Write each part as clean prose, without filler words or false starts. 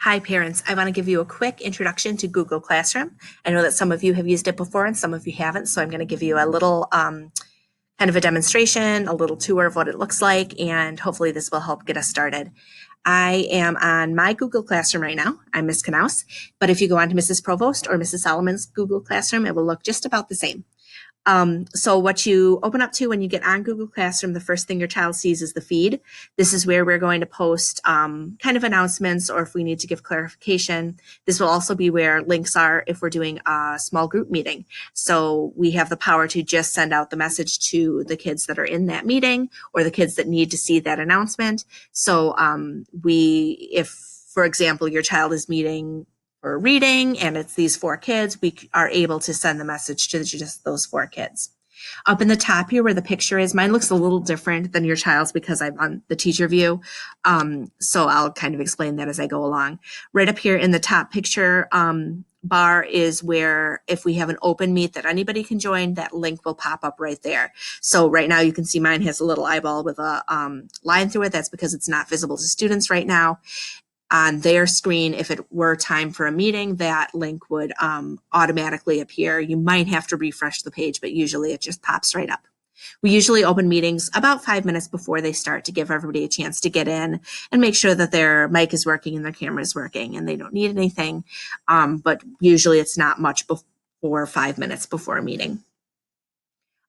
Hi parents, I want to give you a quick introduction to Google Classroom. I know that some of you have used it before and some of you haven't, so I'm going to give you a little kind of a demonstration, a little tour of what it looks like, and hopefully this will help get us started. I am on my Google Classroom right now. I'm Miss Knaus, but if you go on to Mrs. Provost or Mrs. Solomon's Google Classroom, it will look just about the same. So what you open up to when you get on Google Classroom, the first thing your child sees is the feed. This is where we're going to post kind of announcements, or if we need to give clarification. This will also be where links are if we're doing a small group meeting. So we have the power to just send out the message to the kids that are in that meeting or the kids that need to see that announcement. So if, for example, your child is meeting for reading and it's these 4 kids, we are able to send the message to just those 4 kids. Up in the top here where the picture is, mine looks a little different than your child's because I'm on the teacher view. So I'll kind of explain that as I go along. Right up here in the top picture bar is where if we have an open meet that anybody can join, that link will pop up right there. So right now you can see mine has a little eyeball with a line through it. That's because it's not visible to students right now. On their screen, if it were time for a meeting, that link would automatically appear. You might have to refresh the page, but usually it just pops right up. We usually open meetings about 5 minutes before they start to give everybody a chance to get in and make sure that their mic is working and their camera is working and they don't need anything. But usually it's not much before 5 minutes before a meeting.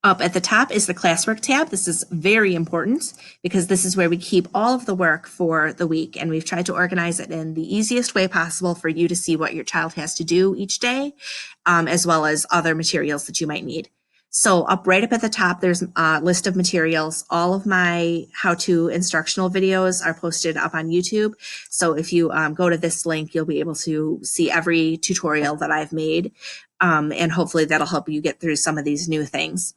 Up at the top is the classwork tab. This is very important because this is where we keep all of the work for the week, and we've tried to organize it in the easiest way possible for you to see what your child has to do each day, as well as other materials that you might need. So right up at the top, there's a list of materials. All of my how-to instructional videos are posted up on YouTube. So if you go to this link, you'll be able to see every tutorial that I've made, and hopefully that'll help you get through some of these new things.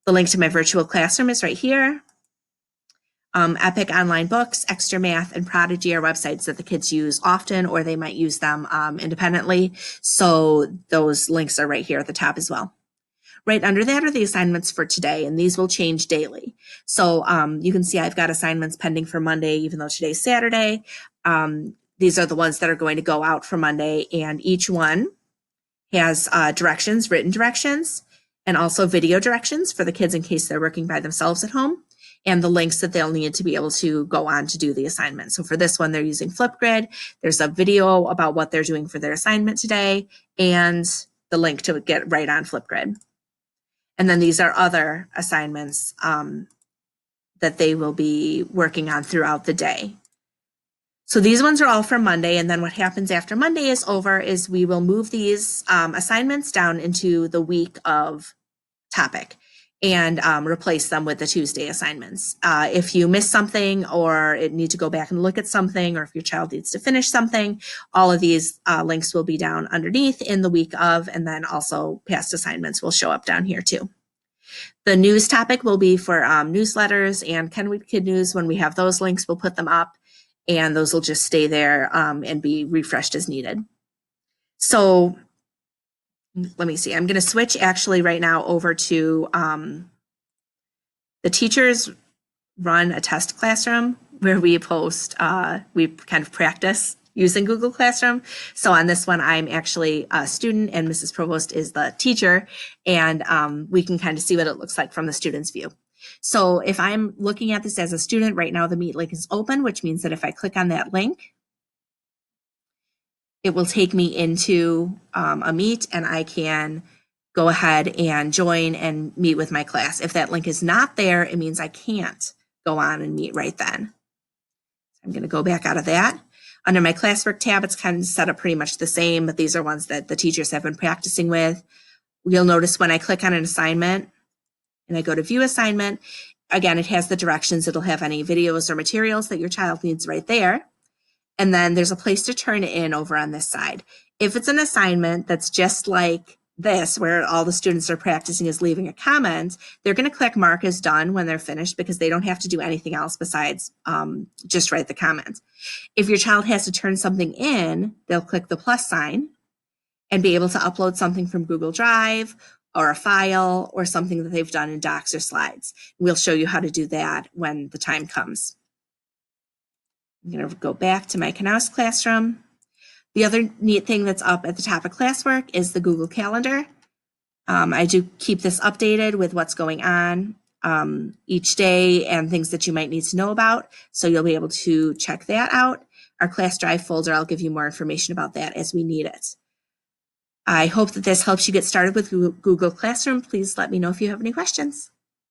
The link to my virtual classroom is right here. Epic Online Books, Extra Math, and Prodigy are websites that the kids use often, or they might use them independently. So those links are right here at the top as well. Right under that are the assignments for today, and these will change daily. So you can see I've got assignments pending for Monday, even though today's Saturday. These are the ones that are going to go out for Monday, and each one has directions, written directions, and also video directions for the kids in case they're working by themselves at home, and the links that they'll need to be able to go on to do the assignment. So for this one, they're using Flipgrid. There's a video about what they're doing for their assignment today, and the link to get right on Flipgrid. And then these are other assignments that they will be working on throughout the day. So these ones are all for Monday, and then what happens after Monday is over is we will move these assignments down into the week of topic and replace them with the Tuesday assignments. If you miss something or need to go back and look at something, or if your child needs to finish something, all of these links will be down underneath in the week of, and then also past assignments will show up down here too. The news topic will be for newsletters and Kenwood Kid News. When we have those links, we'll put them up, and those will just stay there and be refreshed as needed. So let me see. I'm going to switch actually right now over to the teachers run a test classroom where we post, we kind of practice using Google Classroom. So on this one, I'm actually a student and Mrs. Provost is the teacher, and we can kind of see what it looks like from the student's view. So if I'm looking at this as a student right now, the Meet link is open, which means that if I click on that link, it will take me into a Meet, and I can go ahead and join and meet with my class. If that link is not there, it means I can't go on and meet right then. I'm going to go back out of that. Under my classwork tab, it's kind of set up pretty much the same, but these are ones that the teachers have been practicing with. You'll notice when I click on an assignment and I go to view assignment, again, it has the directions. It'll have any videos or materials that your child needs right there. And then there's a place to turn it in over on this side. If it's an assignment that's just like this, where all the students are practicing is leaving a comment, they're going to click mark as done when they're finished because they don't have to do anything else besides just write the comment. If your child has to turn something in, they'll click the plus sign and be able to upload something from Google Drive or a file or something that they've done in docs or slides. We'll show you how to do that when the time comes. I'm going to go back to my Knaus classroom. The other neat thing that's up at the top of classwork is the Google Calendar. I do keep this updated with what's going on each day and things that you might need to know about. So you'll be able to check that out. Our class drive folder, I'll give you more information about that as we need it. I hope that this helps you get started with Google Classroom. Please let me know if you have any questions.